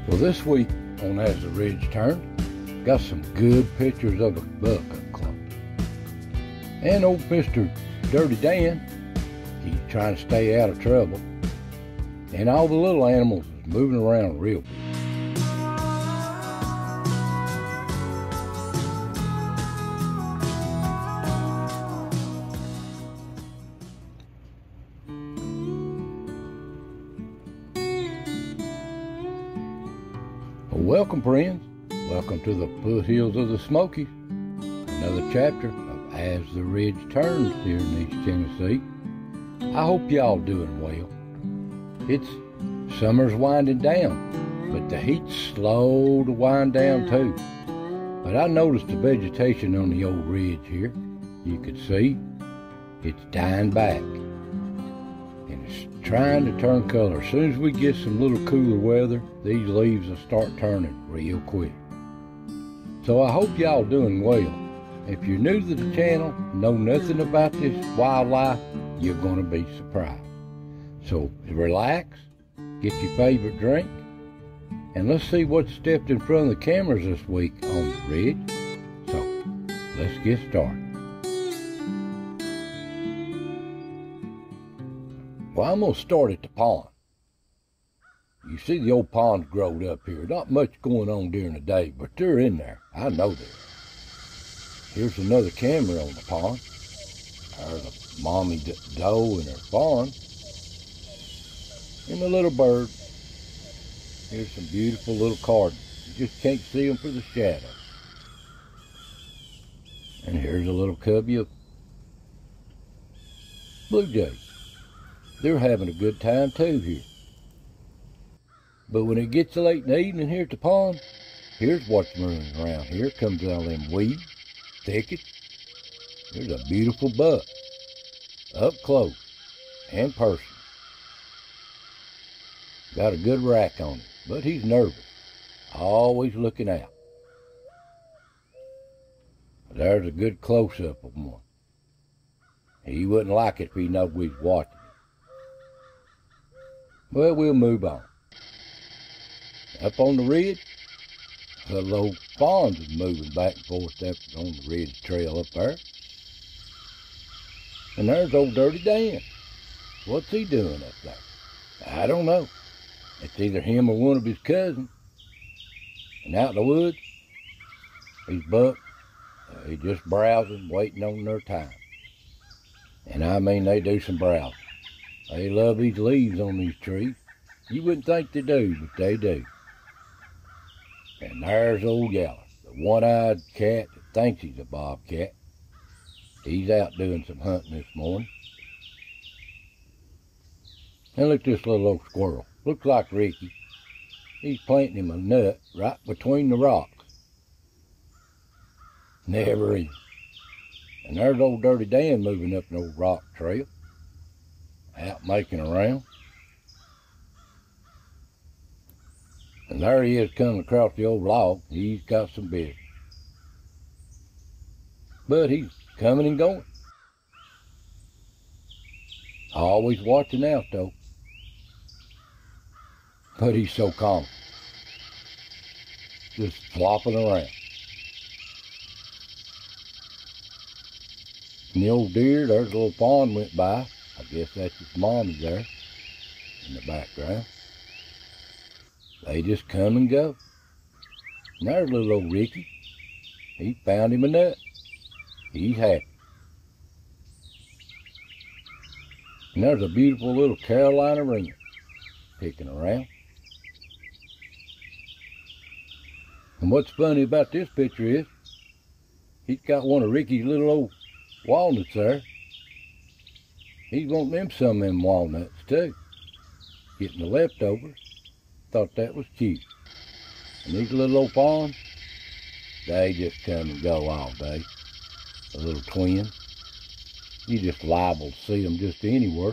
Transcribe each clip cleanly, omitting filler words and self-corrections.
Well, this week on As the Ridge Turned, got some good pictures of a buck up close. And old Mr. Dirty Dan, he's trying to stay out of trouble. And all the little animals is moving around real big. Well, welcome, friends. Welcome to the Foothills of the Smoky. Another chapter of As the Ridge Turns here in East Tennessee. I hope y'all doing well. It's summer's winding down, but the heat's slow to wind down too. But I noticed the vegetation on the old ridge here. You could see it's dying back. And it's trying to turn color. As soon as we get some little cooler weather, these leaves will start turning real quick. So I hope y'all doing well. If you're new to the channel, know nothing about this wildlife, you're going to be surprised. So relax, get your favorite drink, and let's see what stepped in front of the cameras this week on the ridge. So let's get started. Well, I'm going to start at the pond. You see the old pond's growed up here. Not much going on during the day, but they're in there. I know that. Here's another camera on the pond. There's a mommy doe and her fawn. And the little bird. Here's some beautiful little cardinals. You just can't see them for the shadow. And here's a little cubby of blue jays. They're having a good time too here. But when it gets late in the evening here at the pond, here's what's running around here. Comes out of them weeds, thickets. There's a beautiful buck, up close and personal. Got a good rack on him, but he's nervous, always looking out. There's a good close-up of one. He wouldn't like it if he knew we was watching him. Well, we'll move on. Up on the ridge, the little fawns is moving back and forth up on the ridge trail up there. And there's old Dirty Dan. What's he doing up there? I don't know. It's either him or one of his cousins. And out in the woods, these bucks, they just browsing, waiting on their time. And I mean, they do some browsing. They love these leaves on these trees. You wouldn't think they do, but they do. And there's old Yaller, the one-eyed cat that thinks he's a bobcat. He's out doing some hunting this morning. And look at this little old squirrel. Looks like Ricky. He's planting him a nut right between the rocks. Never is. And there's old Dirty Dan moving up an old rock trail. Out making around. And there he is coming across the old log. He's got some business. But he's coming and going. Always watching out though. But he's so calm. Just flopping around. And the old deer, there's a little fawn went by. I guess that's his mommy there in the background. They just come and go. And there's little old Ricky. He found him a nut. He's happy. And there's a beautiful little Carolina wren picking around. And what's funny about this picture is he's got one of Ricky's little old walnuts there. He's wanting them some of them walnuts too. Getting the leftovers. Thought that was cute. And these little old fawns, they just come and go all day. The little twins. You just liable to see them just anywhere.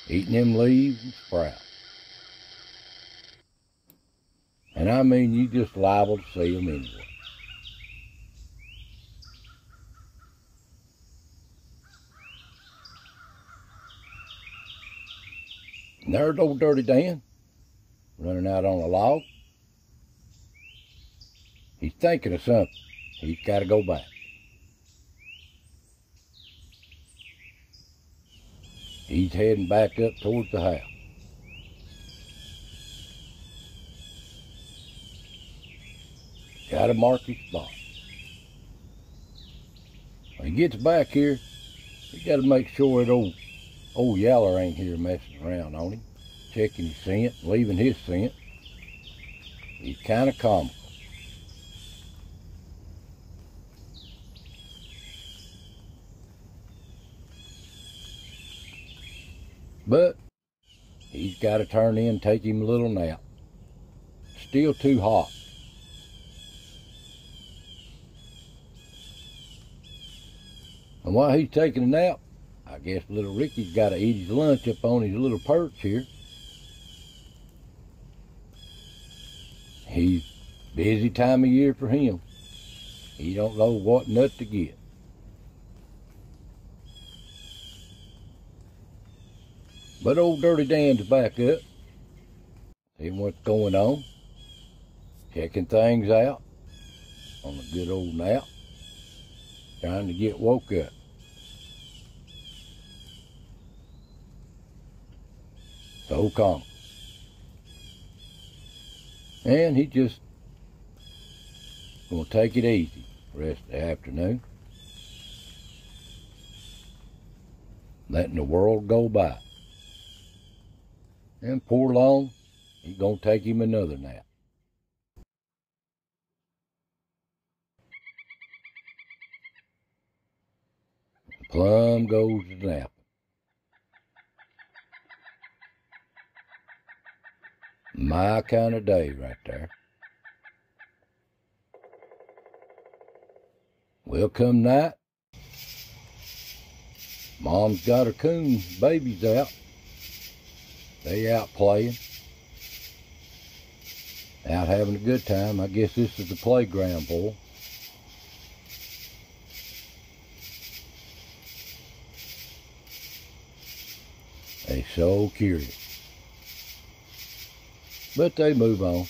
Eating them leaves and sprouts. And I mean, you just liable to see them anywhere. And there's old Dirty Dan. running out on a log. He's thinking of something. He's got to go back. He's heading back up towards the house. Got to mark his spot. When he gets back here, he got to make sure that old Yaller ain't here messing around on him, checking his scent, leaving his scent. He's kind of comical. But he's got to turn in and take him a little nap. Still too hot. And while he's taking a nap, I guess little Ricky's got to eat his lunch up on his little perch here. He's busy time of year for him. He don't know what nut to get. But old Dirty Dan's back up, seeing what's going on, checking things out on a good old nap, trying to get woke up. So calm. And he just gonna take it easy the rest of the afternoon, letting the world go by. And poor long, he's gonna take him another nap. Plum goes to napping. My kind of day right there. Well, come night, Mom's got her coon babies out. They out playing, out having a good time. I guess this is the playground for them. They so curious. But they move on.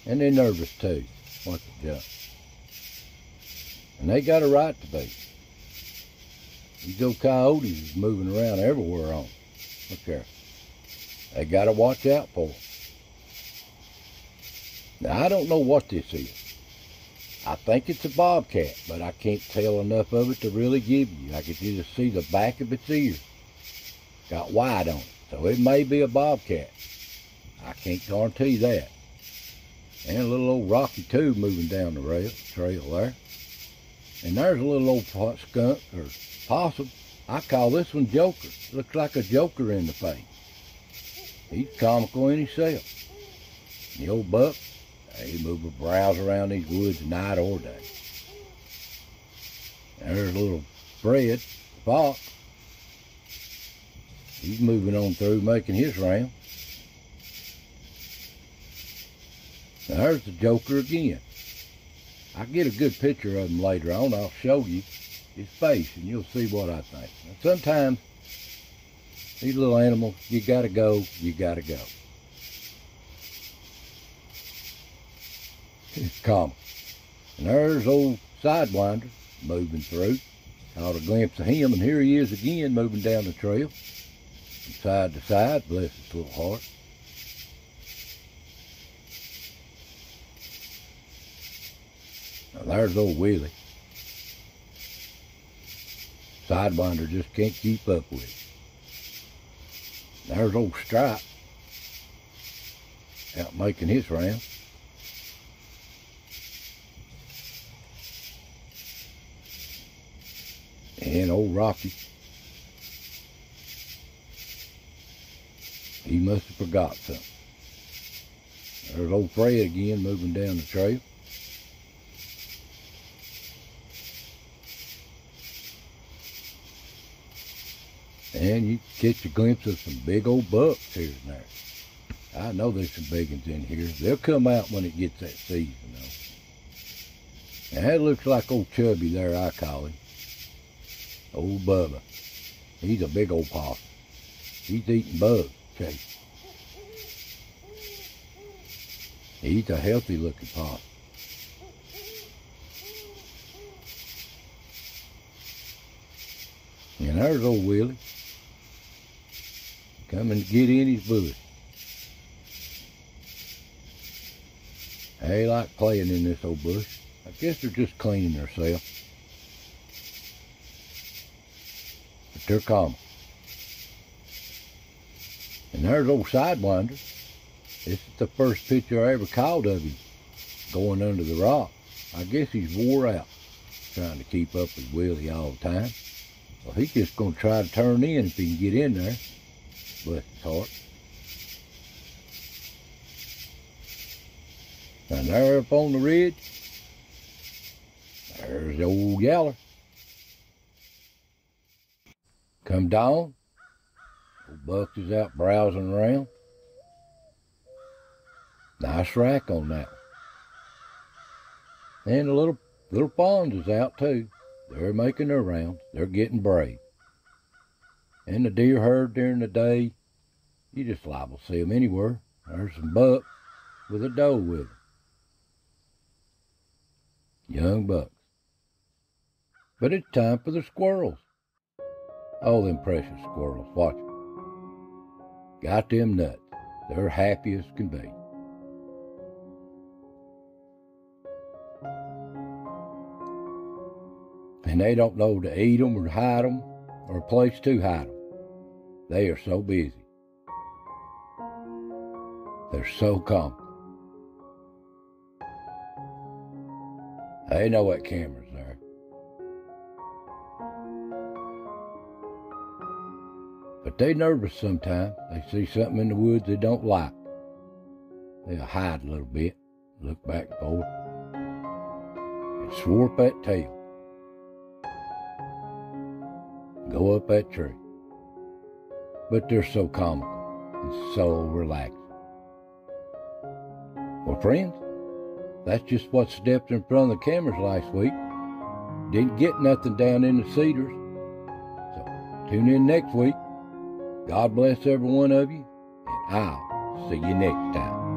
And they're nervous too, once they jump. And they got a right to be. These old coyotes is moving around everywhere on them. Look there. They got to watch out for them. Now, I don't know what this is. I think it's a bobcat, but I can't tell enough of it to really give you. I could just see the back of its ear. Got white on it, so it may be a bobcat. I can't guarantee that. And a little old Rocky too moving down the trail there. And there's a little old skunk or possum. I call this one Joker. Looks like a joker in the face. He's comical in himself. And the old buck, he move a browse around these woods night or day. And there's a little Fred, fox. He's moving on through, making his round. Now there's the joker again. I'll get a good picture of him later on. I'll show you his face and you'll see what I think. Now, sometimes these little animals, you gotta go, you gotta go. It's common. And there's old Sidewinder moving through. Caught a glimpse of him, and here he is again moving down the trail. From side to side, bless his little heart. Now there's old Willie. Sidewinder just can't keep up with it. There's old Stripe out making his round. And old Rocky, he must have forgot something. There's old Fred again moving down the trail. And you catch a glimpse of some big old bucks here and there. I know there's some big ones in here. They'll come out when it gets that season, though. And that looks like old Chubby there, I call him. Old Bubba. He's a big old possum. He's eating bugs, Chase. He's a healthy looking possum. And there's old Willie, coming to get in his bush. They like playing in this old bush. I guess they're just cleaning themselves. But they're calm. And there's old Sidewinder. This is the first picture I ever caught of him going under the rock. I guess he's wore out trying to keep up with Willie all the time. So he's just going to try to turn in if he can get in there. Bless his heart. And there up on the ridge, there's the old Yaller. Come dawn, old Bucks is out browsing around. Nice rack on that one. And the little fawns is out too. They're making their rounds. They're getting brave. And the deer herd during the day, you just liable to see them anywhere. There's some bucks with a doe with them. Young bucks. But it's time for the squirrels. Oh, them precious squirrels. Watch them. Got them nuts. They're happy as can be. And they don't know to eat them or hide them or a place to hide them. They are so busy. They're so calm. They know that camera's there. But they nervous sometimes. They see something in the woods they don't like. They'll hide a little bit, look back and forth, and swirl that tail. Go up that tree. But they're so comical and so relaxed. Well, friends, that's just what stepped in front of the cameras last week. Didn't get nothing down in the cedars. So tune in next week. God bless every one of you, and I'll see you next time.